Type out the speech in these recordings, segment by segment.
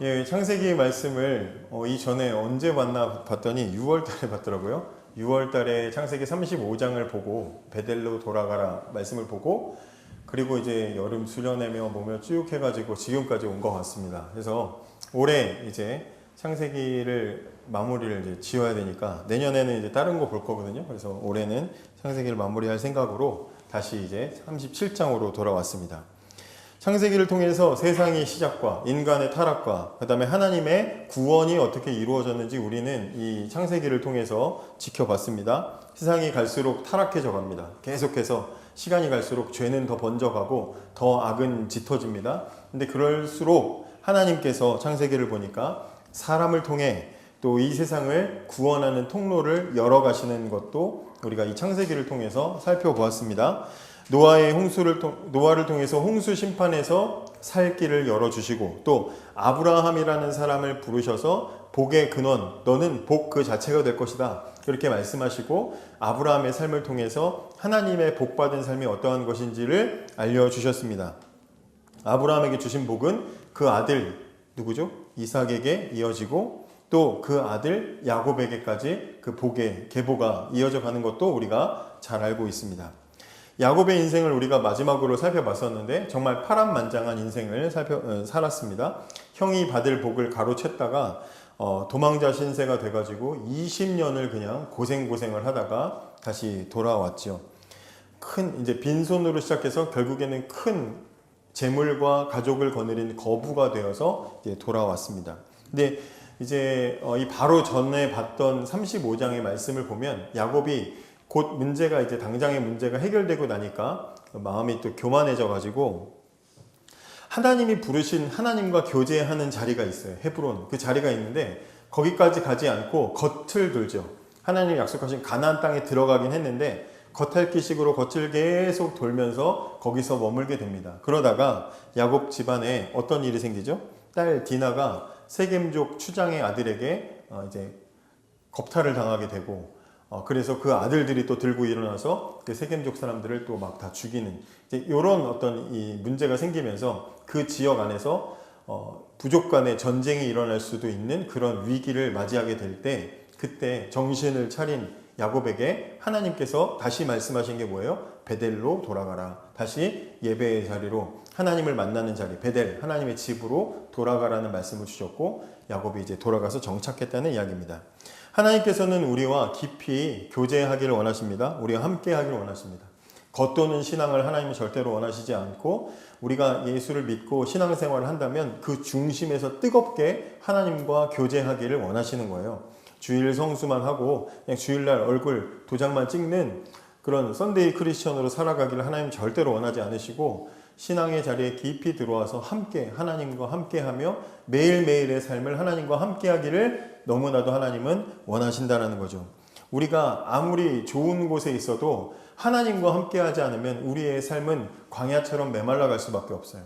예, 창세기 말씀을 이전에 언제 봤나 봤더니 6월 달에 봤더라고요. 6월 달에 창세기 35장을 보고 베델로 돌아가라 말씀을 보고 그리고 이제 여름 수련회며 뭐며 쭉 해가지고 지금까지 온 것 같습니다. 그래서 올해 이제 창세기를 마무리를 이제 지어야 되니까 내년에는 이제 다른 거 볼 거거든요. 그래서 올해는 창세기를 마무리할 생각으로 다시 이제 37장으로 돌아왔습니다. 창세기를 통해서 세상의 시작과 인간의 타락과 그 다음에 하나님의 구원이 어떻게 이루어졌는지 우리는 이 창세기를 통해서 지켜봤습니다. 세상이 갈수록 타락해져 갑니다. 계속해서 시간이 갈수록 죄는 더 번져가고 더 악은 짙어집니다. 근데 그럴수록 하나님께서 창세기를 보니까 사람을 통해 또 이 세상을 구원하는 통로를 열어가시는 것도 우리가 이 창세기를 통해서 살펴보았습니다. 노아를 통해서 홍수 심판에서 살 길을 열어주시고 또 아브라함이라는 사람을 부르셔서 복의 근원, 너는 복 그 자체가 될 것이다. 그렇게 말씀하시고 아브라함의 삶을 통해서 하나님의 복받은 삶이 어떠한 것인지를 알려주셨습니다. 아브라함에게 주신 복은 그 아들 누구죠? 이삭에게 이어지고 또 그 아들 야곱에게까지 그 복의 계보가 이어져 가는 것도 우리가 잘 알고 있습니다. 야곱의 인생을 우리가 마지막으로 살펴봤었는데 정말 파란만장한 인생을 살았습니다. 형이 받을 복을 가로챘다가 도망자 신세가 돼가지고 20년을 그냥 고생을 하다가 다시 돌아왔죠. 큰 이제 빈손으로 시작해서 결국에는 큰 재물과 가족을 거느린 거부가 되어서 이제 돌아왔습니다. 근데 이제 이 바로 전에 봤던 35장의 말씀을 보면 야곱이 곧 문제가 이제 당장의 문제가 해결되고 나니까 마음이 또 교만해져 가지고 하나님이 부르신 하나님과 교제하는 자리가 있어요. 헤브론 그 자리가 있는데 거기까지 가지 않고 겉을 돌죠. 하나님이 약속하신 가나안 땅에 들어가긴 했는데 겉핥기식으로 겉을 계속 돌면서 거기서 머물게 됩니다. 그러다가 야곱 집안에 어떤 일이 생기죠? 딸 디나가 세겜족 추장의 아들에게 이제 겁탈을 당하게 되고 그래서 그 아들들이 또 들고 일어나서 그 세겜족 사람들을 또 막 다 죽이는 이제 이런 어떤 이 문제가 생기면서 그 지역 안에서 부족 간의 전쟁이 일어날 수도 있는 그런 위기를 맞이하게 될 때 그때 정신을 차린 야곱에게 하나님께서 다시 말씀하신 게 뭐예요? 베델로 돌아가라. 다시 예배의 자리로 하나님을 만나는 자리 베델 하나님의 집으로 돌아가라는 말씀을 주셨고 야곱이 이제 돌아가서 정착했다는 이야기입니다. 하나님께서는 우리와 깊이 교제하기를 원하십니다. 우리와 함께 하기를 원하십니다. 겉도는 신앙을 하나님은 절대로 원하시지 않고 우리가 예수를 믿고 신앙생활을 한다면 그 중심에서 뜨겁게 하나님과 교제하기를 원하시는 거예요. 주일 성수만 하고 그냥 주일날 얼굴 도장만 찍는 그런 썬데이 크리스천으로 살아가기를 하나님 절대로 원하지 않으시고 신앙의 자리에 깊이 들어와서 함께 하나님과 함께하며 매일매일의 삶을 하나님과 함께하기를 너무나도 하나님은 원하신다는 거죠. 우리가 아무리 좋은 곳에 있어도 하나님과 함께하지 않으면 우리의 삶은 광야처럼 메말라 갈 수밖에 없어요.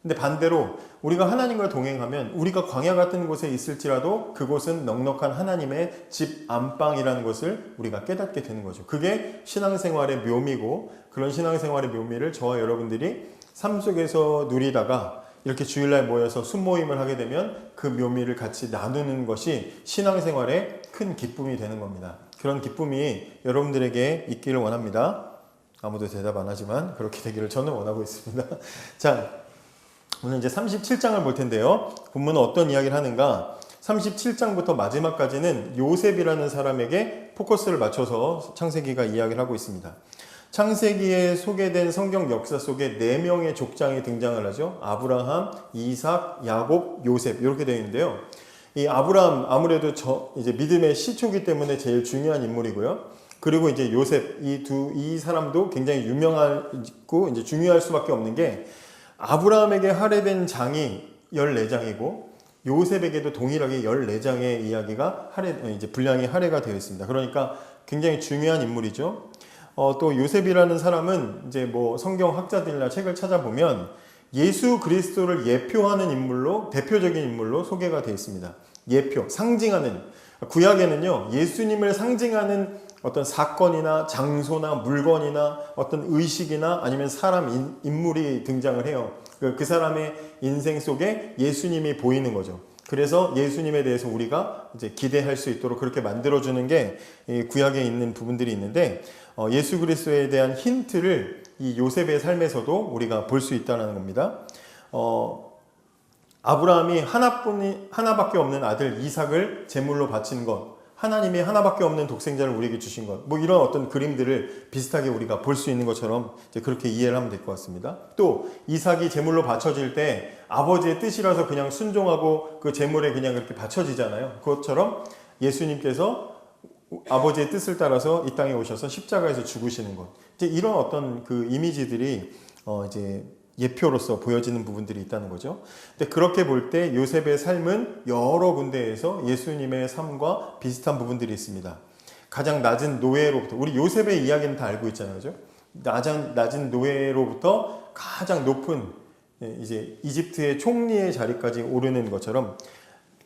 근데 반대로 우리가 하나님과 동행하면 우리가 광야 같은 곳에 있을지라도 그곳은 넉넉한 하나님의 집 안방이라는 것을 우리가 깨닫게 되는 거죠. 그게 신앙생활의 묘미고 그런 신앙생활의 묘미를 저와 여러분들이 삶 속에서 누리다가 이렇게 주일날 모여서 순모임을 하게 되면 그 묘미를 같이 나누는 것이 신앙생활의 큰 기쁨이 되는 겁니다. 그런 기쁨이 여러분들에게 있기를 원합니다. 아무도 대답 안 하지만 그렇게 되기를 저는 원하고 있습니다. 자, 오늘 이제 37장을 볼 텐데요. 본문은 어떤 이야기를 하는가? 37장부터 마지막까지는 요셉이라는 사람에게 포커스를 맞춰서 창세기가 이야기를 하고 있습니다. 창세기에 소개된 성경 역사 속에 4명의 족장이 등장을 하죠. 아브라함, 이삭, 야곱, 요셉 이렇게 되어 있는데요. 이 아브라함 아무래도 이제 믿음의 시초기 때문에 제일 중요한 인물이고요. 그리고 이제 요셉 이 사람도 굉장히 유명하고 이제 중요할 수밖에 없는 게 아브라함에게 할애된 장이 14장이고 요셉에게도 동일하게 14장의 이야기가 이제 분량이 할애가 되어 있습니다. 그러니까 굉장히 중요한 인물이죠. 또 요셉이라는 사람은 이제 뭐 성경 학자들이나 책을 찾아보면 예수 그리스도를 예표하는 인물로 대표적인 인물로 소개가 되어 있습니다. 예표, 상징하는 구약에는요 예수님을 상징하는 어떤 사건이나 장소나 물건이나 어떤 의식이나 아니면 사람, 인물이 등장을 해요. 그 사람의 인생 속에 예수님이 보이는 거죠. 그래서 예수님에 대해서 우리가 이제 기대할 수 있도록 그렇게 만들어주는 게 구약에 있는 부분들이 있는데, 예수 그리스도에 대한 힌트를 이 요셉의 삶에서도 우리가 볼 수 있다는 겁니다. 아브라함이 하나밖에 없는 아들 이삭을 제물로 바친 것, 하나님이 하나밖에 없는 독생자를 우리에게 주신 것, 뭐 이런 어떤 그림들을 비슷하게 우리가 볼 수 있는 것처럼 이제 그렇게 이해를 하면 될 것 같습니다. 또 이삭이 제물로 바쳐질 때 아버지의 뜻이라서 그냥 순종하고 그 제물에 그냥 그렇게 바쳐지잖아요. 그것처럼 예수님께서 아버지의 뜻을 따라서 이 땅에 오셔서 십자가에서 죽으시는 것, 이제 이런 어떤 그 이미지들이 이제 예표로서 보여지는 부분들이 있다는 거죠. 근데 그렇게 볼 때 요셉의 삶은 여러 군데에서 예수님의 삶과 비슷한 부분들이 있습니다. 가장 낮은 노예로부터, 우리 요셉의 이야기는 다 알고 있잖아요, 그죠? 낮은 노예로부터 가장 높은 이제 이집트의 총리의 자리까지 오르는 것처럼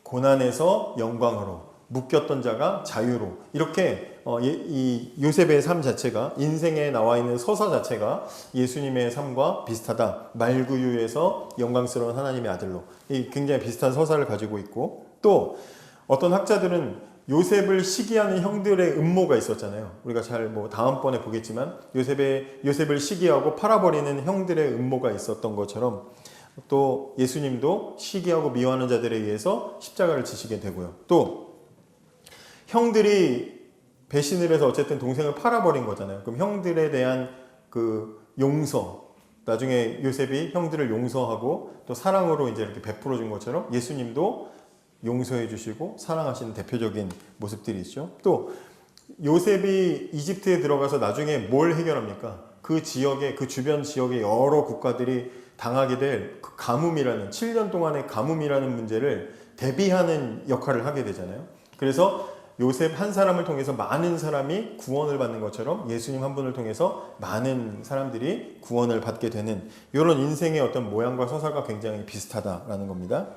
고난에서 영광으로, 묶였던 자가 자유로, 이렇게 이 요셉의 삶 자체가, 인생에 나와 있는 서사 자체가 예수님의 삶과 비슷하다. 말구유에서 영광스러운 하나님의 아들로, 굉장히 비슷한 서사를 가지고 있고, 또 어떤 학자들은 요셉을 시기하는 형들의 음모가 있었잖아요. 우리가 잘 뭐 다음번에 보겠지만 요셉을 시기하고 팔아버리는 형들의 음모가 있었던 것처럼, 또 예수님도 시기하고 미워하는 자들에 의해서 십자가를 지시게 되고요. 또 형들이 배신을 해서 어쨌든 동생을 팔아버린 거잖아요. 그럼 형들에 대한 그 용서, 나중에 요셉이 형들을 용서하고 또 사랑으로 이제 이렇게 베풀어 준 것처럼 예수님도 용서해 주시고 사랑하시는 대표적인 모습들이 있죠. 또 요셉이 이집트에 들어가서 나중에 뭘 해결합니까? 그 지역의, 그 주변 지역의 여러 국가들이 당하게 될 그 가뭄이라는, 7년 동안의 가뭄이라는 문제를 대비하는 역할을 하게 되잖아요. 그래서 요셉 한 사람을 통해서 많은 사람이 구원을 받는 것처럼 예수님 한 분을 통해서 많은 사람들이 구원을 받게 되는 이런 인생의 어떤 모양과 서사가 굉장히 비슷하다라는 겁니다.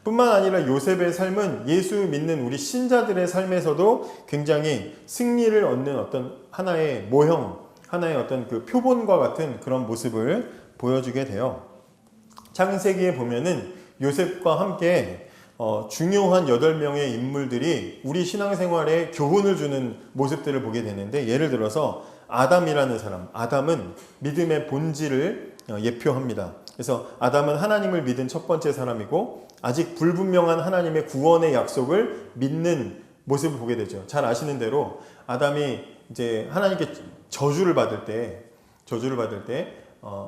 뿐만 아니라 요셉의 삶은 예수 믿는 우리 신자들의 삶에서도 굉장히 승리를 얻는 어떤 하나의 모형, 하나의 어떤 그 표본과 같은 그런 모습을 보여주게 돼요. 창세기에 보면은 요셉과 함께 중요한 8명의 인물들이 우리 신앙생활에 교훈을 주는 모습들을 보게 되는데, 예를 들어서 아담이라는 사람, 아담은 믿음의 본질을 예표합니다. 그래서 아담은 하나님을 믿은 첫 번째 사람이고, 아직 불분명한 하나님의 구원의 약속을 믿는 모습을 보게 되죠. 잘 아시는 대로 아담이 이제 하나님께 저주를 받을 때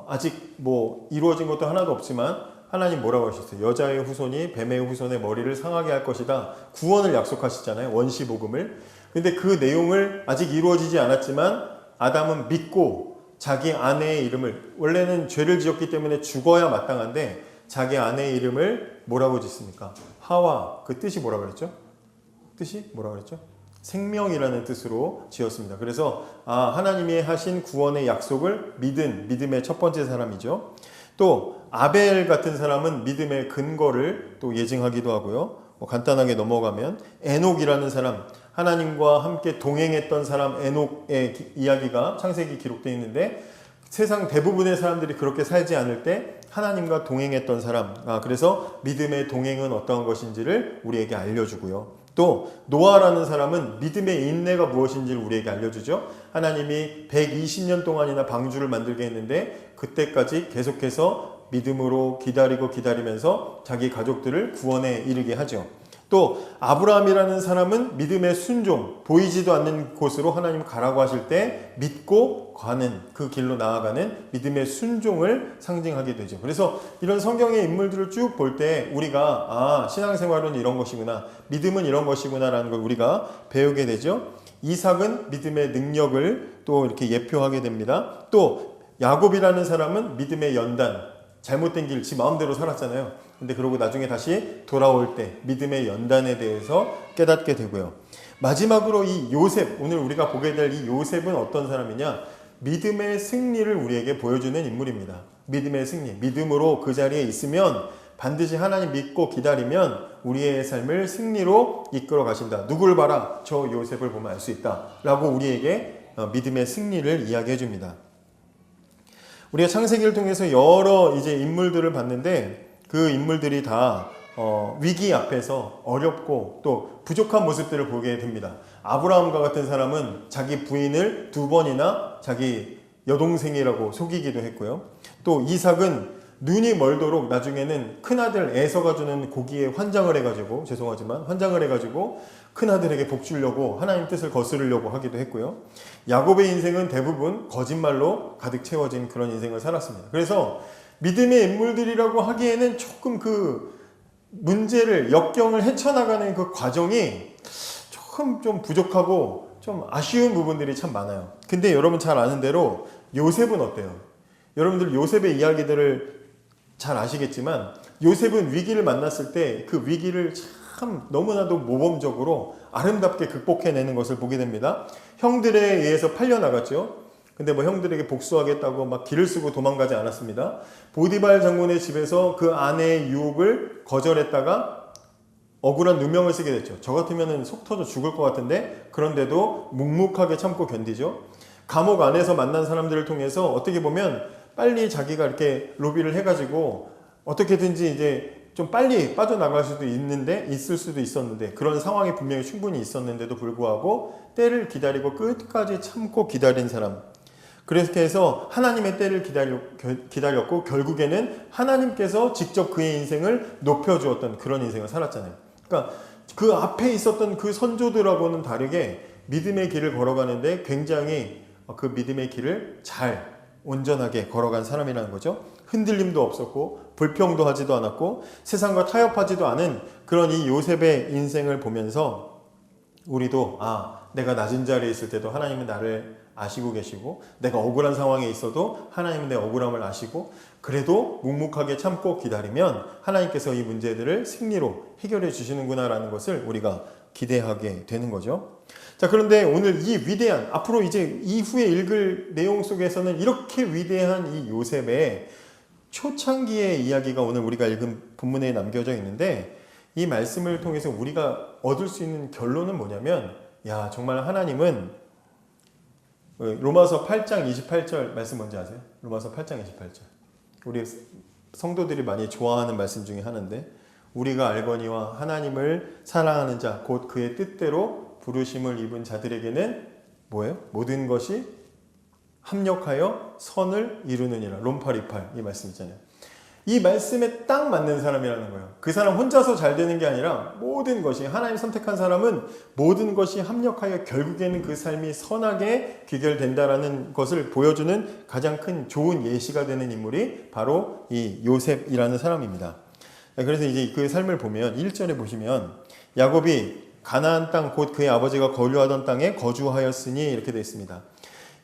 아직 뭐 이루어진 것도 하나도 없지만 하나님 뭐라고 하셨어요? 여자의 후손이 뱀의 후손의 머리를 상하게 할 것이다. 구원을 약속하시잖아요. 원시복음을. 근데 그 내용을 아직 이루어지지 않았지만 아담은 믿고 자기 아내의 이름을, 원래는 죄를 지었기 때문에 죽어야 마땅한데 자기 아내의 이름을 뭐라고 짓습니까? 하와. 그 뜻이 뭐라고 그랬죠? 뜻이 뭐라고 그랬죠? 생명이라는 뜻으로 지었습니다. 그래서 하나님이 하신 구원의 약속을 믿은 믿음의 첫 번째 사람이죠. 또 아벨 같은 사람은 믿음의 근거를 또 예증하기도 하고요. 간단하게 넘어가면 에녹이라는 사람, 하나님과 함께 동행했던 사람 에녹의 이야기가 창세기 기록되어 있는데, 세상 대부분의 사람들이 그렇게 살지 않을 때 하나님과 동행했던 사람, 그래서 믿음의 동행은 어떤 것인지를 우리에게 알려주고요. 또 노아라는 사람은 믿음의 인내가 무엇인지를 우리에게 알려주죠. 하나님이 120년 동안이나 방주를 만들게 했는데 그때까지 계속해서 믿음으로 기다리면서 자기 가족들을 구원에 이르게 하죠. 또 아브라함이라는 사람은 믿음의 순종, 보이지도 않는 곳으로 하나님 가라고 하실 때 믿고 가는, 그 길로 나아가는 믿음의 순종을 상징하게 되죠. 그래서 이런 성경의 인물들을 쭉 볼 때 우리가 신앙생활은 이런 것이구나, 믿음은 이런 것이구나 라는 걸 우리가 배우게 되죠. 이삭은 믿음의 능력을 또 이렇게 예표하게 됩니다. 또 야곱이라는 사람은 믿음의 연단, 잘못된 길 지 마음대로 살았잖아요. 근데 그러고 나중에 다시 돌아올 때 믿음의 연단에 대해서 깨닫게 되고요. 마지막으로 이 요셉, 오늘 우리가 보게 될 이 요셉은 어떤 사람이냐? 믿음의 승리를 우리에게 보여주는 인물입니다. 믿음의 승리, 믿음으로 그 자리에 있으면 반드시 하나님 믿고 기다리면 우리의 삶을 승리로 이끌어 가신다. 누구를 봐라? 저 요셉을 보면 알 수 있다 라고 우리에게 믿음의 승리를 이야기해 줍니다. 우리가 창세기를 통해서 여러 이제 인물들을 봤는데 그 인물들이 다 위기 앞에서 어렵고 또 부족한 모습들을 보게 됩니다. 아브라함과 같은 사람은 자기 부인을 2번이나 자기 여동생이라고 속이기도 했고요. 또 이삭은 눈이 멀도록 나중에는 큰아들 에서가 주는 고기에 환장을 해가지고, 죄송하지만 환장을 해가지고 큰아들에게 복 주려고 하나님 뜻을 거스르려고 하기도 했고요. 야곱의 인생은 대부분 거짓말로 가득 채워진 그런 인생을 살았습니다. 그래서 믿음의 인물들이라고 하기에는 조금 그 문제를, 역경을 헤쳐나가는 그 과정이 조금 좀 부족하고 좀 아쉬운 부분들이 참 많아요. 근데 여러분 잘 아는 대로 요셉은 어때요? 여러분들 요셉의 이야기들을 잘 아시겠지만 요셉은 위기를 만났을 때 그 위기를 참 너무나도 모범적으로 아름답게 극복해내는 것을 보게 됩니다. 형들에 의해서 팔려나갔죠. 근데 뭐 형들에게 복수하겠다고 막 길을 쓰고 도망가지 않았습니다. 보디발 장군의 집에서 그 아내의 유혹을 거절했다가 억울한 누명을 쓰게 됐죠. 저 같으면 속 터져 죽을 것 같은데 그런데도 묵묵하게 참고 견디죠. 감옥 안에서 만난 사람들을 통해서 어떻게 보면 빨리 자기가 이렇게 로비를 해가지고 어떻게든지 이제 좀 빨리 빠져나갈 수도 있을 수도 있었는데 그런 상황이 분명히 충분히 있었는데도 불구하고 때를 기다리고 끝까지 참고 기다린 사람. 그렇게 해서 하나님의 때를 기다렸고 결국에는 하나님께서 직접 그의 인생을 높여주었던 그런 인생을 살았잖아요. 그러니까 그 앞에 있었던 그 선조들하고는 다르게 믿음의 길을 걸어가는데 굉장히 그 믿음의 길을 잘 온전하게 걸어간 사람이라는 거죠. 흔들림도 없었고 불평도 하지도 않았고 세상과 타협하지도 않은 그런 이 요셉의 인생을 보면서 우리도 내가 낮은 자리에 있을 때도 하나님은 나를 아시고 계시고 내가 억울한 상황에 있어도 하나님은 내 억울함을 아시고 그래도 묵묵하게 참고 기다리면 하나님께서 이 문제들을 승리로 해결해 주시는구나라는 것을 우리가 기대하게 되는 거죠. 자, 그런데 오늘 이 위대한, 앞으로 이제 이후에 읽을 내용 속에서는 이렇게 위대한 이 요셉의 초창기의 이야기가 오늘 우리가 읽은 본문에 남겨져 있는데 이 말씀을 통해서 우리가 얻을 수 있는 결론은 뭐냐면 정말 하나님은 로마서 8장 28절 말씀 뭔지 아세요? 로마서 8장 28절 우리 성도들이 많이 좋아하는 말씀 중에 하나인데 우리가 알거니와 하나님을 사랑하는 자 곧 그의 뜻대로 부르심을 입은 자들에게는 뭐예요? 모든 것이 합력하여 선을 이루느니라. 롬 8:28 이 말씀 있잖아요. 이 말씀에 딱 맞는 사람이라는 거예요. 그 사람 혼자서 잘 되는 게 아니라 모든 것이 하나님 선택한 사람은 모든 것이 합력하여 결국에는 그 삶이 선하게 귀결된다라는 것을 보여주는 가장 큰 좋은 예시가 되는 인물이 바로 이 요셉이라는 사람입니다. 그래서 이제 그 삶을 보면 1절에 보시면 야곱이 가나안 땅 곧 그의 아버지가 거류하던 땅에 거주하였으니 이렇게 되어 있습니다.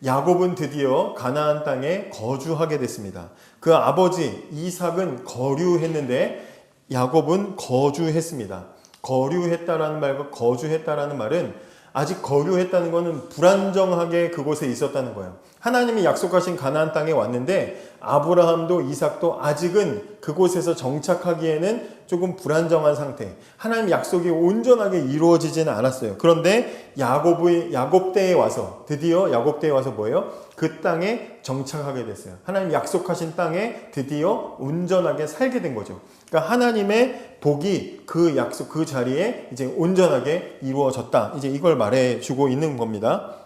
야곱은 드디어 가나안 땅에 거주하게 됐습니다. 그 아버지 이삭은 거류했는데 야곱은 거주했습니다. 거류했다라는 말과 거주했다라는 말은 아직 거류했다는 것은 불안정하게 그곳에 있었다는 거예요. 하나님이 약속하신 가나안 땅에 왔는데 아브라함도 이삭도 아직은 그곳에서 정착하기에는 조금 불안정한 상태. 하나님 약속이 온전하게 이루어지지는 않았어요. 그런데 야곱 때에 와서 드디어 야곱 때에 와서 뭐예요? 그 땅에 정착하게 됐어요. 하나님 약속하신 땅에 드디어 온전하게 살게 된 거죠. 그러니까 하나님의 복이 그 약속 그 자리에 이제 온전하게 이루어졌다. 이제 이걸 말해주고 있는 겁니다.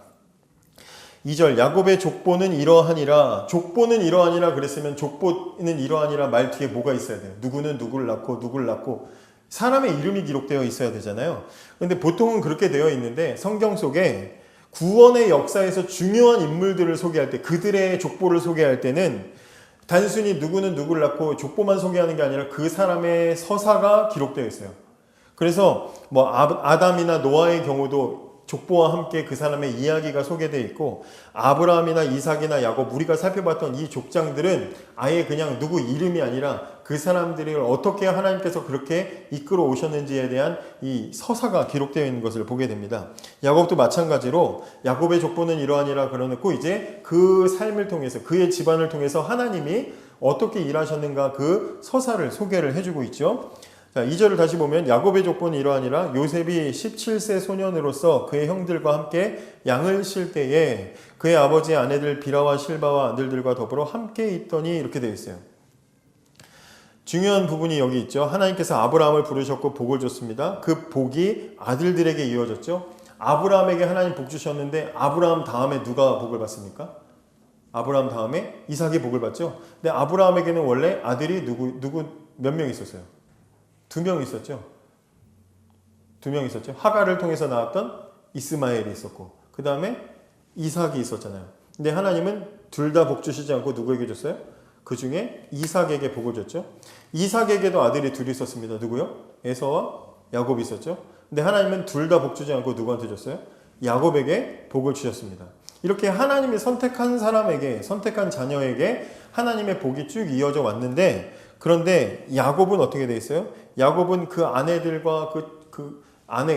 2절 야곱의 족보는 이러하니라. 족보는 이러하니라 그랬으면 족보는 이러하니라 말 뒤에 뭐가 있어야 돼요? 누구는 누구를 낳고 사람의 이름이 기록되어 있어야 되잖아요. 그런데 보통은 그렇게 되어 있는데 성경 속에 구원의 역사에서 중요한 인물들을 소개할 때 그들의 족보를 소개할 때는 단순히 누구는 누구를 낳고 족보만 소개하는 게 아니라 그 사람의 서사가 기록되어 있어요. 그래서 뭐 아담이나 노아의 경우도 족보와 함께 그 사람의 이야기가 소개되어 있고 아브라함이나 이삭이나 야곱 우리가 살펴봤던 이 족장들은 아예 그냥 누구 이름이 아니라 그 사람들을 어떻게 하나님께서 그렇게 이끌어 오셨는지에 대한 이 서사가 기록되어 있는 것을 보게 됩니다. 야곱도 마찬가지로 야곱의 족보는 이러하니라 그러놓고 이제 그 삶을 통해서 그의 집안을 통해서 하나님이 어떻게 일하셨는가 그 서사를 소개를 해주고 있죠. 자, 2절을 다시 보면 야곱의 조건이 이러하니라. 요셉이 17세 소년으로서 그의 형들과 함께 양을 칠 때에 그의 아버지의 아내들 비라와 실바와 아들들과 더불어 함께 있더니, 이렇게 되어 있어요. 중요한 부분이 여기 있죠. 하나님께서 아브라함을 부르셨고 복을 줬습니다. 그 복이 아들들에게 이어졌죠. 아브라함에게 하나님 복 주셨는데 아브라함 다음에 누가 복을 받습니까? 아브라함 다음에 이삭이 복을 받죠. 근데 아브라함에게는 원래 아들이 누구 몇 명 있었어요? 2명 있었죠. 2명 있었죠. 하갈을 통해서 나왔던 이스마엘이 있었고, 그 다음에 이삭이 있었잖아요. 근데 하나님은 둘 다 복 주시지 않고 누구에게 줬어요? 그 중에 이삭에게 복을 줬죠. 이삭에게도 아들이 둘이 있었습니다. 누구요? 에서와 야곱이 있었죠. 근데 하나님은 둘 다 복 주지 않고 누구한테 줬어요? 야곱에게 복을 주셨습니다. 이렇게 하나님이 선택한 사람에게, 선택한 자녀에게 하나님의 복이 쭉 이어져 왔는데, 그런데 야곱은 어떻게 돼 있어요? 야곱은 그 아내들과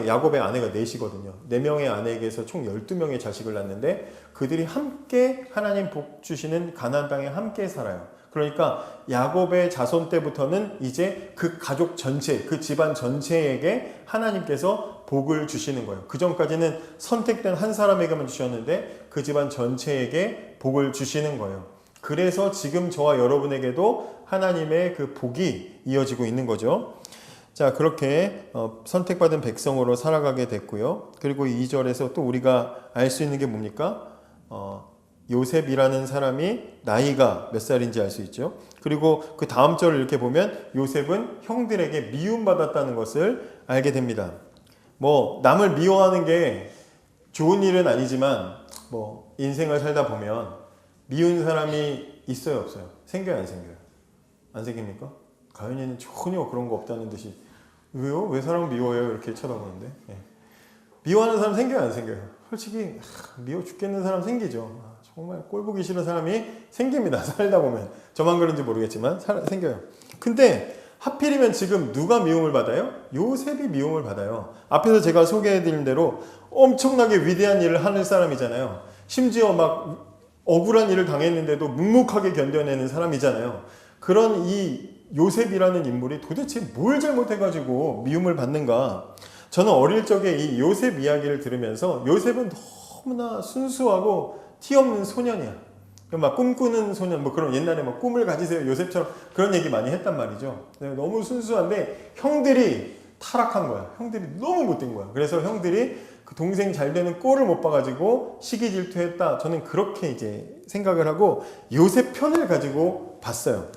야곱의 아내가 넷이거든요. 4명의 아내에게서 총 12명의 자식을 낳는데 그들이 함께 하나님 복 주시는 가나안 땅에 함께 살아요. 그러니까 야곱의 자손 때부터는 이제 그 가족 전체, 그 집안 전체에게 하나님께서 복을 주시는 거예요. 그 전까지는 선택된 한 사람에게만 주셨는데 그 집안 전체에게 복을 주시는 거예요. 그래서 지금 저와 여러분에게도 하나님의 그 복이 이어지고 있는 거죠. 자, 그렇게 선택받은 백성으로 살아가게 됐고요. 그리고 2절에서 또 우리가 알 수 있는 게 뭡니까? 요셉이라는 사람이 나이가 몇 살인지 알 수 있죠. 그리고 그 다음 절을 이렇게 보면 요셉은 형들에게 미움받았다는 것을 알게 됩니다. 뭐 남을 미워하는 게 좋은 일은 아니지만 뭐 인생을 살다 보면 미운 사람이 있어요, 없어요? 생겨요, 안 생겨요? 안 생깁니까? 가연이는 전혀 그런 거 없다는 듯이, 왜요? 왜 사람을 미워해요? 이렇게 쳐다보는데. 예. 미워하는 사람 생겨요, 안 생겨요? 솔직히 미워 죽겠는 사람 생기죠. 정말 꼴 보기 싫은 사람이 생깁니다. 살다 보면. 저만 그런지 모르겠지만 생겨요. 근데 하필이면 지금 누가 미움을 받아요? 요셉이 미움을 받아요. 앞에서 제가 소개해드린 대로 엄청나게 위대한 일을 하는 사람이잖아요. 심지어 막 억울한 일을 당했는데도 묵묵하게 견뎌내는 사람이잖아요. 그런 이 요셉이라는 인물이 도대체 뭘 잘못해가지고 미움을 받는가? 저는 어릴 적에 이 요셉 이야기를 들으면서 요셉은 너무나 순수하고 티 없는 소년이야. 막 꿈꾸는 소년, 뭐 그런 옛날에 막 꿈을 가지세요. 요셉처럼 그런 얘기 많이 했단 말이죠. 너무 순수한데 형들이 타락한 거야. 형들이 너무 못된 거야. 그래서 형들이 그 동생 잘 되는 꼴을 못 봐가지고 시기 질투했다. 저는 그렇게 이제 생각을 하고 요셉 편을 가지고 봤어요.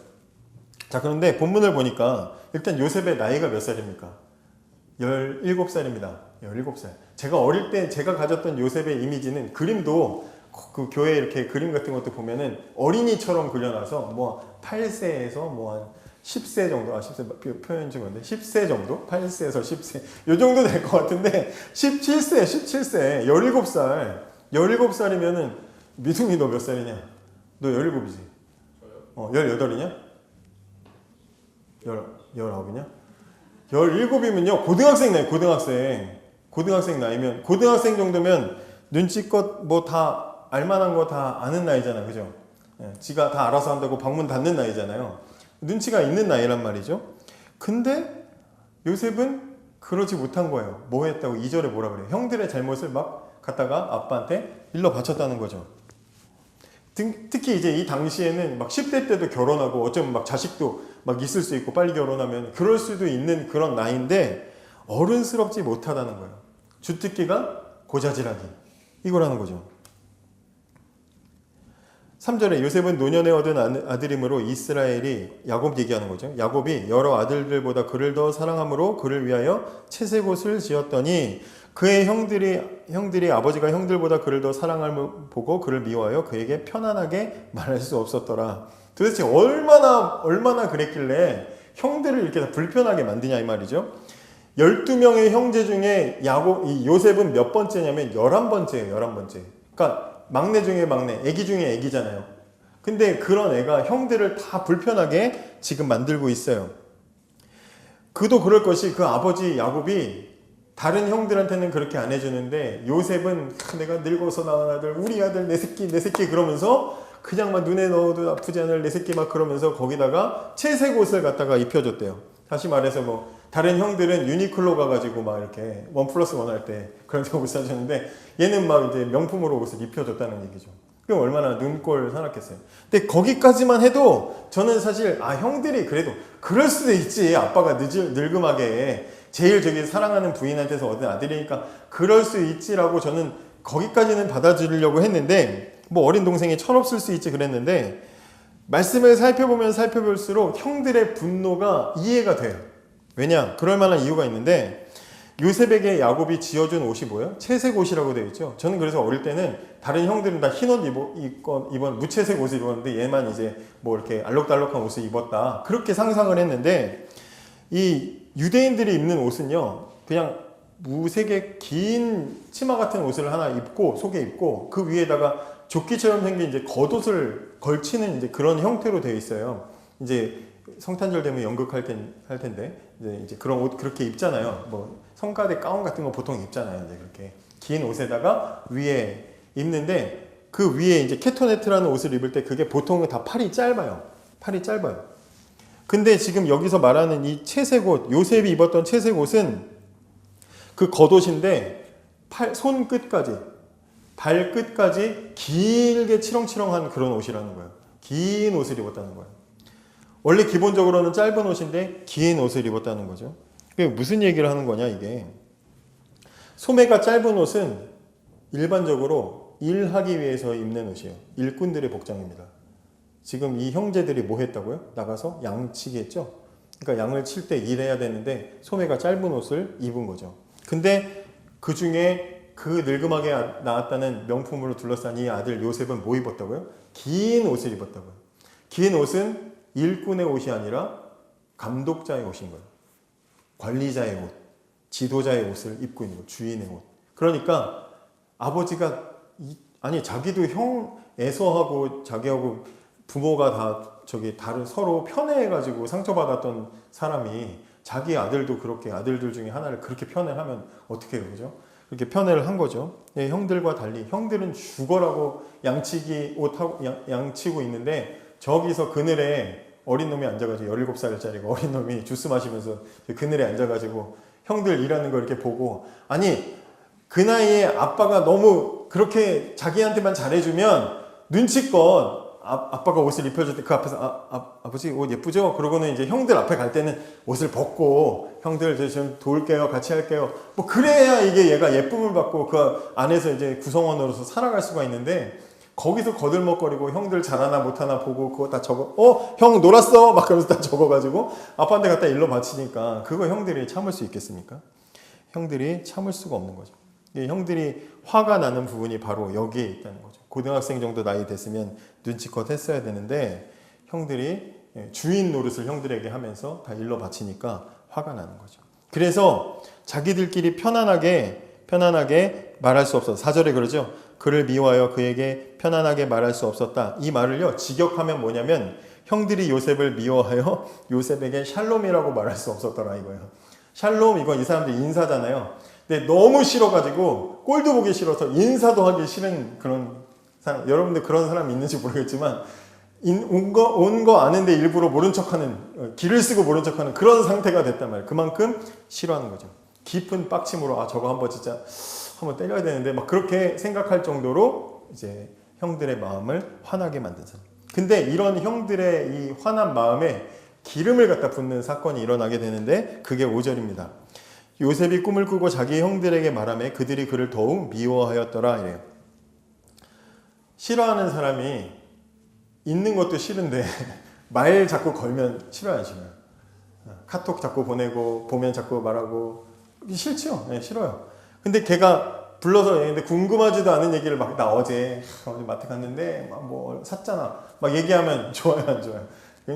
자, 그런데 본문을 보니까 일단 요셉의 나이가 몇 살입니까? 17살입니다. 17살. 제가 어릴 때 제가 가졌던 요셉의 이미지는 그림도 그 교회 이렇게 그림 같은 것도 보면은 어린이처럼 그려놔서 뭐 8세에서 뭐 한 10세 정도, 10세 표현 좀 건데 10세 정도? 8세에서 10세 요 정도 될 것 같은데 17세, 17세, 17살이면은 미둥이 너 몇 살이냐? 너 17이지? 18이냐? 19이냐? 17이면요 고등학생 나이, 고등학생 나이면, 고등학생 정도면 눈치껏 뭐 다 알만한 거 다 아는 나이잖아, 그죠? 예, 지가 다 알아서 한다고 방문 닫는 나이잖아요. 눈치가 있는 나이란 말이죠. 근데 요셉은 그러지 못한 거예요. 뭐 했다고? 2절에 뭐라 그래요? 형들의 잘못을 막 갖다가 아빠한테 일러 바쳤다는 거죠. 특히 이제 이 당시에는 막 10대 때도 결혼하고 어쩌면 막 자식도 막 있을 수 있고 빨리 결혼하면 그럴 수도 있는 그런 나이인데 어른스럽지 못하다는 거예요. 주특기가 고자질하기. 이거라는 거죠. 3절에 요셉은 노년에 얻은 아들이므로 이스라엘이, 야곱 얘기하는 거죠. 야곱이 여러 아들들보다 그를 더 사랑함으로 그를 위하여 채색옷을 지었더니 그의 형들이 아버지가 형들보다 그를 더 사랑함을 보고 그를 미워하여 그에게 편안하게 말할 수 없었더라. 도대체 얼마나 그랬길래 형들을 이렇게 다 불편하게 만드냐 이 말이죠. 12명의 형제 중에 이 요셉은 몇 번째냐면 11번째예요. 11번째. 그러니까 막내 중에 막내, 애기 중에 애기잖아요. 근데 그런 애가 형들을 다 불편하게 지금 만들고 있어요. 그도 그럴 것이 그 아버지 야곱이 다른 형들한테는 그렇게 안 해주는데 요셉은 내가 늙어서 낳은 아들, 우리 아들, 내 새끼 그러면서 그냥 막 눈에 넣어도 아프지 않을 내 새끼 막 그러면서 거기다가 채색 옷을 갖다가 입혀줬대요. 다시 말해서 뭐 다른 형들은 유니클로 가가지고 막 이렇게 1+1 할 때 그런 데 옷 사줬는데 얘는 막 이제 명품으로 옷을 입혀줬다는 얘기죠. 그럼 얼마나 눈꼴 사납겠어요. 근데 거기까지만 해도 저는 사실 형들이 그래도 그럴 수도 있지. 아빠가 늙음하게 제일 저기 사랑하는 부인한테서 얻은 아들이니까 그럴 수 있지라고 저는 거기까지는 받아주려고 했는데 뭐 어린 동생이 철없을 수 있지 그랬는데 말씀을 살펴보면 살펴볼수록 형들의 분노가 이해가 돼요. 왜냐? 그럴 만한 이유가 있는데 요셉에게 야곱이 지어준 옷이 뭐예요? 채색 옷이라고 되어 있죠. 저는 그래서 어릴 때는 다른 형들은 다 흰 옷 입은 무채색 옷을 입었는데 얘만 이제 뭐 이렇게 알록달록한 옷을 입었다. 그렇게 상상을 했는데 이 유대인들이 입는 옷은요. 그냥 무색의 긴 치마 같은 옷을 하나 입고 속에 입고 그 위에다가 조끼처럼 생긴 이제 겉옷을 걸치는 이제 그런 형태로 되어 있어요. 이제 성탄절 되면 연극할 텐데 이제 그런 옷 그렇게 입잖아요. 뭐 성가대 가운 같은 거 보통 입잖아요. 이제 그렇게 긴 옷에다가 위에 입는데 그 위에 이제 캐토네트라는 옷을 입을 때 그게 보통은 다 팔이 짧아요. 팔이 짧아요. 근데 지금 여기서 말하는 이 채색 옷, 요셉이 입었던 채색 옷은 그 겉옷인데 손끝까지 발끝까지 길게 치렁치렁한 그런 옷이라는 거예요. 긴 옷을 입었다는 거예요. 원래 기본적으로는 짧은 옷인데 긴 옷을 입었다는 거죠. 그게 무슨 얘기를 하는 거냐 이게. 소매가 짧은 옷은 일반적으로 일하기 위해서 입는 옷이에요. 일꾼들의 복장입니다. 지금 이 형제들이 뭐 했다고요? 나가서 양치기 했죠. 그러니까 양을 칠 때 일해야 되는데 소매가 짧은 옷을 입은 거죠. 근데 그 중에 그 늙음하게 나왔다는 명품으로 둘러싼 이 아들 요셉은 뭐 입었다고요? 긴 옷을 입었다고요. 긴 옷은 일꾼의 옷이 아니라 감독자의 옷인 거예요. 관리자의 옷, 지도자의 옷을 입고 있는 거예요. 주인의 옷. 그러니까 아버지가 자기도 형 애서하고 자기하고 부모가 다 다른 서로 편애해가지고 상처받았던 사람이 자기 아들도 그렇게 아들들 중에 하나를 그렇게 편애를 하면 어떻게 해요, 그죠? 그렇게 편애를 한 거죠. 네, 형들과 달리 형들은 죽어라고 양치기 옷하고 양치고 있는데 저기서 그늘에 어린 놈이 앉아가지고 17살짜리가 어린 놈이 주스 마시면서 그늘에 앉아가지고 형들 일하는 거 이렇게 보고 그 나이에 아빠가 너무 그렇게 자기한테만 잘해주면 눈치껏 아빠가 옷을 입혀줄 때 그 앞에서 아버지 옷 예쁘죠? 그러고는 이제 형들 앞에 갈 때는 옷을 벗고 형들 저 좀 도울게요 같이 할게요 뭐 그래야 이게 얘가 예쁨을 받고 그 안에서 이제 구성원으로서 살아갈 수가 있는데 거기서 거들먹거리고 형들 잘하나 못하나 보고 그거 다 적어 형 놀았어 막 그러면서 다 적어가지고 아빠한테 갖다 일러 바치니까 그거 형들이 참을 수 있겠습니까? 형들이 참을 수가 없는 거죠. 형들이 화가 나는 부분이 바로 여기에 있다는 거죠. 고등학생 정도 나이 됐으면 눈치껏 했어야 되는데 형들이 주인 노릇을 형들에게 하면서 다 일러 바치니까 화가 나는 거죠. 그래서 자기들끼리 편안하게 말할 수 없었다. 4절에 그러죠. 그를 미워하여 그에게 편안하게 말할 수 없었다. 이 말을요 직역하면 뭐냐면 형들이 요셉을 미워하여 요셉에게 샬롬이라고 말할 수 없었더라 이거예요. 샬롬 이건 이 사람들 인사잖아요. 근데 너무 싫어가지고 꼴도 보기 싫어서 인사도 하기 싫은 그런 사람, 여러분들 그런 사람 있는지 모르겠지만 온 거 아는데 일부러 모른 척하는 길을 쓰고 모른 척하는 그런 상태가 됐단 말이에요. 그만큼 싫어하는 거죠. 깊은 빡침으로 저거 한번 진짜 한번 때려야 되는데 막 그렇게 생각할 정도로 이제 형들의 마음을 화나게 만든 사람. 근데 이런 형들의 이 화난 마음에 기름을 갖다 붓는 사건이 일어나게 되는데 그게 5절입니다. 요셉이 꿈을 꾸고 자기 형들에게 말하며 그들이 그를 더욱 미워하였더라 이래요. 싫어하는 사람이 있는 것도 싫은데 말 자꾸 걸면 싫어요 안 싫어요? 카톡 자꾸 보내고 보면 자꾸 말하고 싫죠? 네, 싫어요. 근데 걔가 불러서 얘는데 궁금하지도 않은 얘기를 막 나 어제 마트 갔는데 막 뭐 샀잖아 막 얘기하면 좋아요 안 좋아요?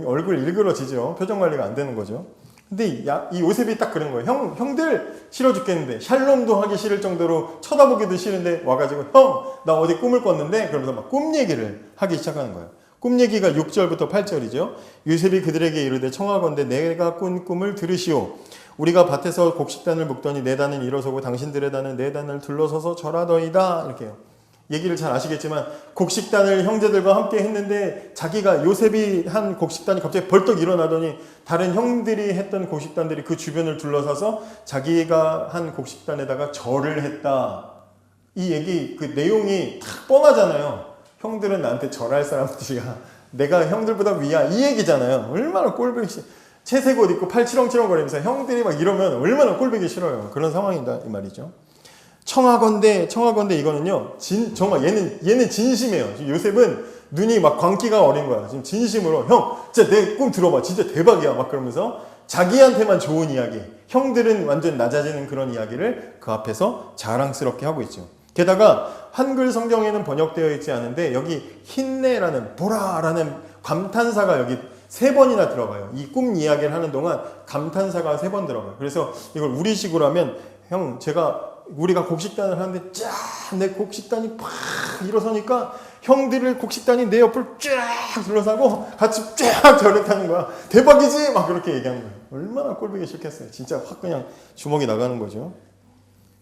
얼굴 일그러지죠. 표정 관리가 안 되는 거죠. 근데 이 요셉이 딱 그런 거예요. 형들 싫어 죽겠는데 샬롬도 하기 싫을 정도로 쳐다보기도 싫은데 와가지고 형 나 어제 꿈을 꿨는데 그러면서 막 꿈 얘기를 하기 시작하는 거예요. 꿈 얘기가 6절부터 8절이죠. 요셉이 그들에게 이르되 청하건대 내가 꾼 꿈을 들으시오. 우리가 밭에서 곡식단을 묶더니 내 단은 일어서고 당신들의 단은 내 단을 둘러서서 절하더이다. 이렇게요. 얘기를 잘 아시겠지만 곡식단을 형제들과 함께 했는데 자기가 요셉이 한 곡식단이 갑자기 벌떡 일어나더니 다른 형들이 했던 곡식단들이 그 주변을 둘러서서 자기가 한 곡식단에다가 절을 했다. 이 얘기 그 내용이 딱 뻔하잖아요. 형들은 나한테 절할 사람들이야. 내가 형들보다 위야. 이 얘기잖아요. 얼마나 꼴보기 채색 옷 입고 팔 치렁치렁 거리면서 형들이 막 이러면 얼마나 꼴보기 싫어요. 그런 상황이다 이 말이죠. 청하건대 이거는요. 정말 얘는 진심이에요. 요셉은 눈이 막 광기가 어린 거야. 지금 진심으로 형, 진짜 내 꿈 들어봐. 진짜 대박이야. 막 그러면서 자기한테만 좋은 이야기, 형들은 완전 낮아지는 그런 이야기를 그 앞에서 자랑스럽게 하고 있죠. 게다가 한글 성경에는 번역되어 있지 않은데 여기 힘내라는 보라라는 감탄사가 여기 3번이나 들어가요. 이 꿈 이야기를 하는 동안 감탄사가 3번 들어가요. 그래서 이걸 우리식으로 하면 형 우리가 곡식단을 하는데 쫙 내 곡식단이 팍 일어서니까 형들을 곡식단이 내 옆을 쫙 둘러싸고 같이 쫙 절했다는 거야. 대박이지? 막 그렇게 얘기하는 거예요. 얼마나 꼴보기 싫겠어요. 진짜 확 그냥 주먹이 나가는 거죠.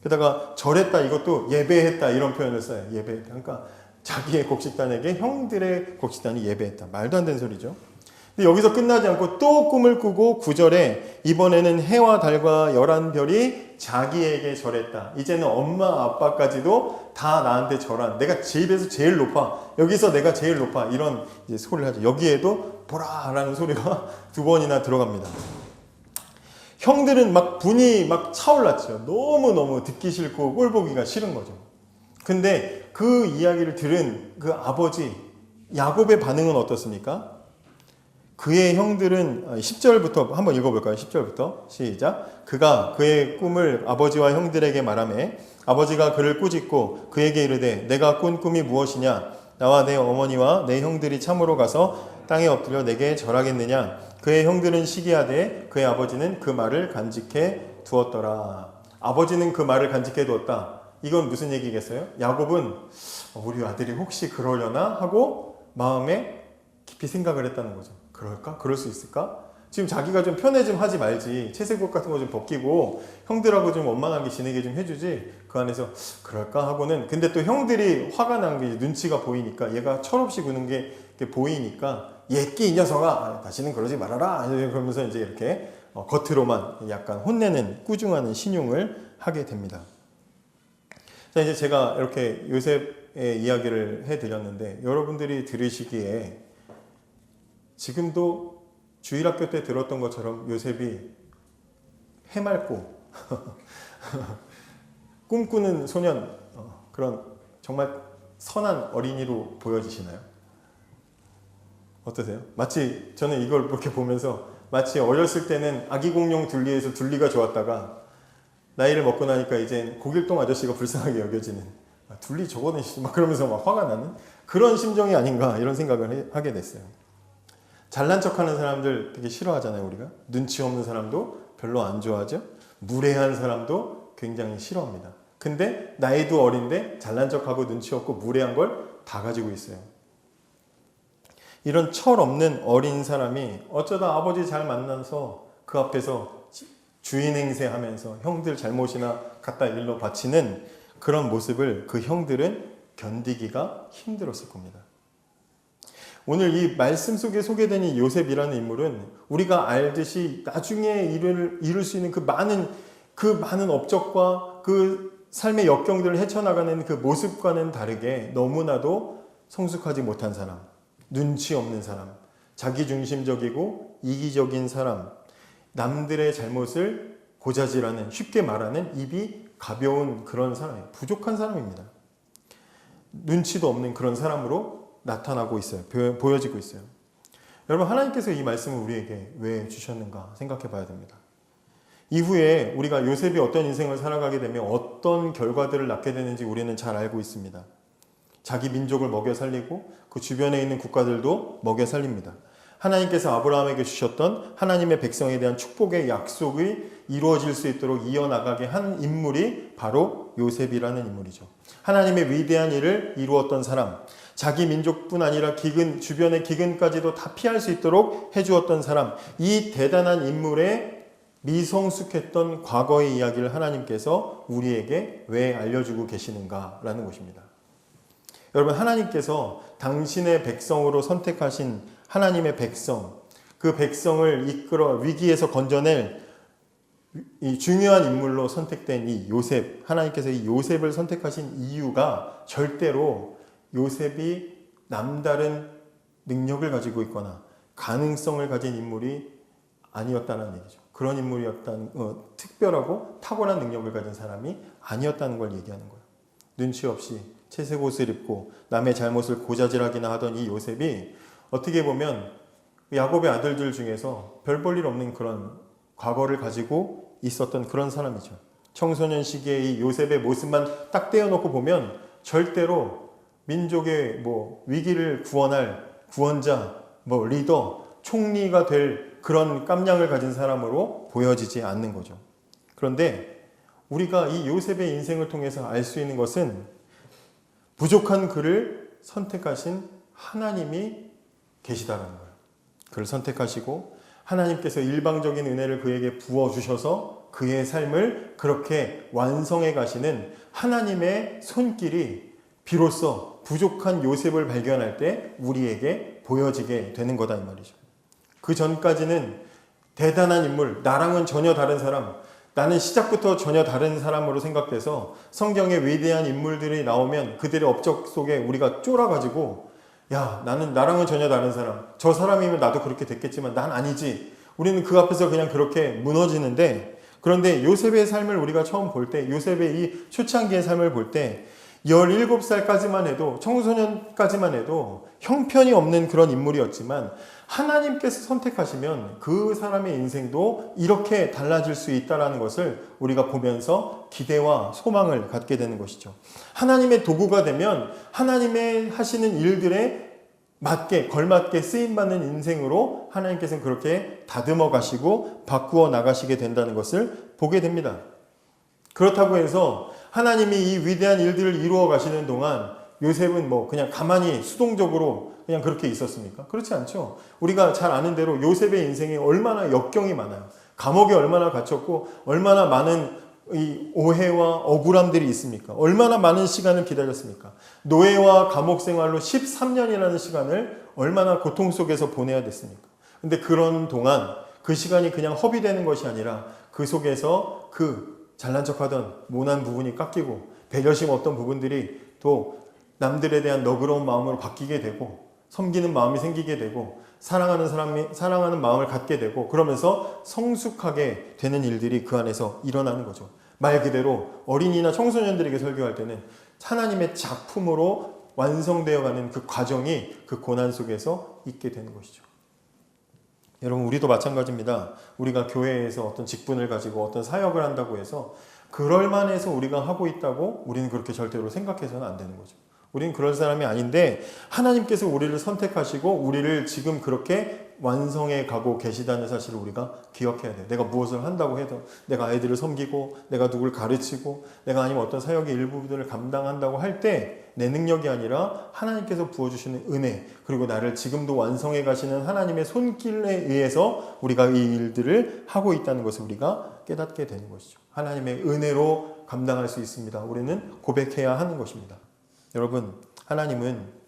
게다가 절했다 이것도 예배했다 이런 표현을 써요. 예배했다. 그러니까 자기의 곡식단에게 형들의 곡식단이 예배했다. 말도 안 되는 소리죠. 근데 여기서 끝나지 않고 또 꿈을 꾸고 9절에 이번에는 해와 달과 11별이 자기에게 절했다. 이제는 엄마 아빠까지도 다 나한테 절한. 내가 집에서 제일 높아. 여기서 내가 제일 높아. 이런 이제 소리를 하죠. 여기에도 보라라는 소리가 2번이나 들어갑니다. 형들은 막 분이 막 차올랐죠. 너무너무 듣기 싫고 꼴보기가 싫은 거죠. 근데 그 이야기를 들은 그 아버지 야곱의 반응은 어떻습니까? 그의 형들은 10절부터 한번 읽어볼까요? 10절부터 시작. 그가 그의 꿈을 아버지와 형들에게 말하매 아버지가 그를 꾸짖고 그에게 이르되 내가 꾼 꿈이 무엇이냐? 나와 내 어머니와 내 형들이 참으로 가서 땅에 엎드려 내게 절하겠느냐? 그의 형들은 시기하되 그의 아버지는 그 말을 간직해 두었더라. 아버지는 그 말을 간직해 두었다. 이건 무슨 얘기겠어요? 야곱은 우리 아들이 혹시 그러려나 하고 마음에 깊이 생각을 했다는 거죠. 그럴까? 그럴 수 있을까? 지금 자기가 좀 편해 좀 하지 말지. 채색옷 같은 거 좀 벗기고 형들하고 좀 원만하게 지내게 좀 해주지. 그 안에서 그럴까 하고는 근데 또 형들이 화가 난 게 눈치가 보이니까 얘가 철없이 구는 게 보이니까 예끼 이 녀석아 다시는 그러지 말아라 그러면서 이제 이렇게 겉으로만 약간 혼내는 꾸중하는 신용을 하게 됩니다. 자 이제 제가 이렇게 요셉의 이야기를 해드렸는데 여러분들이 들으시기에 지금도 주일학교 때 들었던 것처럼 요셉이 해맑고 꿈꾸는 소년 그런 정말 선한 어린이로 보여지시나요? 어떠세요? 마치 저는 이걸 이렇게 보면서 마치 어렸을 때는 아기 공룡 둘리에서 둘리가 좋았다가 나이를 먹고 나니까 이제 고길동 아저씨가 불쌍하게 여겨지는 둘리 저거는 막 그러면서 막 화가 나는 그런 심정이 아닌가 이런 생각을 하게 됐어요. 잘난 척하는 사람들 되게 싫어하잖아요. 우리가 눈치 없는 사람도 별로 안 좋아하죠. 무례한 사람도 굉장히 싫어합니다. 근데 나이도 어린데 잘난 척하고 눈치 없고 무례한 걸 다 가지고 있어요. 이런 철없는 어린 사람이 어쩌다 아버지 잘 만나서 그 앞에서 주인 행세하면서 형들 잘못이나 갖다 일러 바치는 그런 모습을 그 형들은 견디기가 힘들었을 겁니다. 오늘 이 말씀 속에 소개된 이 요셉이라는 인물은 우리가 알듯이 나중에 이룰 수 있는 그 많은 업적과 그 삶의 역경들을 헤쳐나가는 그 모습과는 다르게 너무나도 성숙하지 못한 사람, 눈치 없는 사람, 자기중심적이고 이기적인 사람, 남들의 잘못을 고자질하는 쉽게 말하는 입이 가벼운 그런 사람이에요. 부족한 사람입니다. 눈치도 없는 그런 사람으로 나타나고 있어요. 보여지고 있어요. 여러분 하나님께서 이 말씀을 우리에게 왜 주셨는가 생각해 봐야 됩니다. 이후에 우리가 요셉이 어떤 인생을 살아가게 되면 어떤 결과들을 낳게 되는지 우리는 잘 알고 있습니다. 자기 민족을 먹여 살리고 그 주변에 있는 국가들도 먹여 살립니다. 하나님께서 아브라함에게 주셨던 하나님의 백성에 대한 축복의 약속이 이루어질 수 있도록 이어나가게 한 인물이 바로 요셉이라는 인물이죠. 하나님의 위대한 일을 이루었던 사람, 자기 민족뿐 아니라 주변의 기근까지도 다 피할 수 있도록 해주었던 사람, 이 대단한 인물의 미성숙했던 과거의 이야기를 하나님께서 우리에게 왜 알려주고 계시는가라는 것입니다. 여러분, 하나님께서 당신의 백성으로 선택하신 하나님의 백성, 그 백성을 이끌어 위기에서 건져낼 이 중요한 인물로 선택된 이 요셉, 하나님께서 이 요셉을 선택하신 이유가 절대로 요셉이 남다른 능력을 가지고 있거나 가능성을 가진 인물이 아니었다는 얘기죠. 그런 특별하고 탁월한 능력을 가진 사람이 아니었다는 걸 얘기하는 거예요. 눈치 없이 채색 옷을 입고 남의 잘못을 고자질하기나 하던 이 요셉이 어떻게 보면 야곱의 아들들 중에서 별 볼 일 없는 그런 과거를 가지고 있었던 그런 사람이죠. 청소년 시기에 이 요셉의 모습만 딱 떼어놓고 보면 절대로 민족의 위기를 구원할 구원자, 리더, 총리가 될 그런 깜냥을 가진 사람으로 보여지지 않는 거죠. 그런데 우리가 이 요셉의 인생을 통해서 알 수 있는 것은 부족한 그를 선택하신 하나님이 계시다는 거예요. 그를 선택하시고 하나님께서 일방적인 은혜를 그에게 부어주셔서 그의 삶을 그렇게 완성해 가시는 하나님의 손길이 비로소 부족한 요셉을 발견할 때 우리에게 보여지게 되는 거다 이 말이죠. 그 전까지는 대단한 인물, 나랑은 전혀 다른 사람, 나는 시작부터 전혀 다른 사람으로 생각돼서 성경에 위대한 인물들이 나오면 그들의 업적 속에 우리가 쫄아가지고 나랑은 전혀 다른 사람, 저 사람이면 나도 그렇게 됐겠지만 난 아니지. 우리는 그 앞에서 그냥 그렇게 무너지는데, 그런데 요셉의 삶을 우리가 처음 볼 때, 요셉의 이 초창기의 삶을 볼 때 17살까지만 해도, 청소년까지만 해도 형편이 없는 그런 인물이었지만 하나님께서 선택하시면 그 사람의 인생도 이렇게 달라질 수 있다는 것을 우리가 보면서 기대와 소망을 갖게 되는 것이죠. 하나님의 도구가 되면 하나님의 하시는 일들에 맞게, 걸맞게 쓰임받는 인생으로 하나님께서는 그렇게 다듬어 가시고 바꾸어 나가시게 된다는 것을 보게 됩니다. 그렇다고 해서 하나님이 이 위대한 일들을 이루어 가시는 동안 요셉은 그냥 가만히 수동적으로 그냥 그렇게 있었습니까? 그렇지 않죠. 우리가 잘 아는 대로 요셉의 인생에 얼마나 역경이 많아요. 감옥에 얼마나 갇혔고 얼마나 많은 이 오해와 억울함들이 있습니까? 얼마나 많은 시간을 기다렸습니까? 노예와 감옥 생활로 13년이라는 시간을 얼마나 고통 속에서 보내야 됐습니까? 근데 그런 동안 그 시간이 그냥 허비되는 것이 아니라 그 속에서 그 잘난 척하던 모난 부분이 깎이고 배려심 없던 부분들이 또 남들에 대한 너그러운 마음으로 바뀌게 되고 섬기는 마음이 생기게 되고 사랑하는 마음을 갖게 되고 그러면서 성숙하게 되는 일들이 그 안에서 일어나는 거죠. 말 그대로 어린이나 청소년들에게 설교할 때는 하나님의 작품으로 완성되어가는 그 과정이 그 고난 속에서 있게 되는 것이죠. 여러분, 우리도 마찬가지입니다. 우리가 교회에서 어떤 직분을 가지고 어떤 사역을 한다고 해서 그럴만해서 우리가 하고 있다고 우리는 그렇게 절대로 생각해서는 안 되는 거죠. 우리는 그런 사람이 아닌데 하나님께서 우리를 선택하시고 우리를 지금 그렇게 완성해 가고 계시다는 사실을 우리가 기억해야 돼요. 내가 무엇을 한다고 해도, 내가 아이들을 섬기고 내가 누구를 가르치고 내가 아니면 어떤 사역의 일부분을 감당한다고 할 때 내 능력이 아니라 하나님께서 부어주시는 은혜, 그리고 나를 지금도 완성해 가시는 하나님의 손길에 의해서 우리가 이 일들을 하고 있다는 것을 우리가 깨닫게 되는 것이죠. 하나님의 은혜로 감당할 수 있습니다. 우리는 고백해야 하는 것입니다. 여러분, 하나님은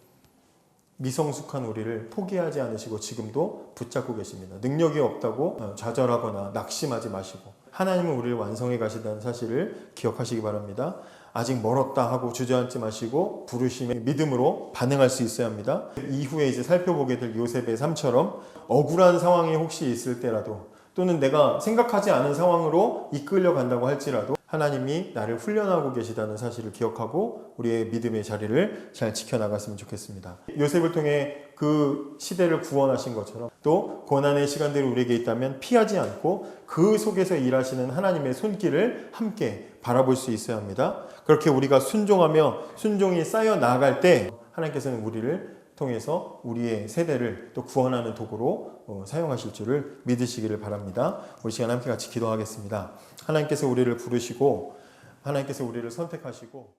미성숙한 우리를 포기하지 않으시고 지금도 붙잡고 계십니다. 능력이 없다고 좌절하거나 낙심하지 마시고 하나님은 우리를 완성해 가시다는 사실을 기억하시기 바랍니다. 아직 멀었다 하고 주저앉지 마시고 부르심의 믿음으로 반응할 수 있어야 합니다. 이후에 이제 살펴보게 될 요셉의 삶처럼 억울한 상황이 혹시 있을 때라도 또는 내가 생각하지 않은 상황으로 이끌려 간다고 할지라도 하나님이 나를 훈련하고 계시다는 사실을 기억하고 우리의 믿음의 자리를 잘 지켜나갔으면 좋겠습니다. 요셉을 통해 그 시대를 구원하신 것처럼 또 고난의 시간들이 우리에게 있다면 피하지 않고 그 속에서 일하시는 하나님의 손길을 함께 바라볼 수 있어야 합니다. 그렇게 우리가 순종이 쌓여 나아갈 때 하나님께서는 우리를 통해서 우리의 세대를 또 구원하는 도구로 사용하실 줄을 믿으시기를 바랍니다. 우리 시간 함께 같이 기도하겠습니다. 하나님께서 우리를 부르시고 하나님께서 우리를 선택하시고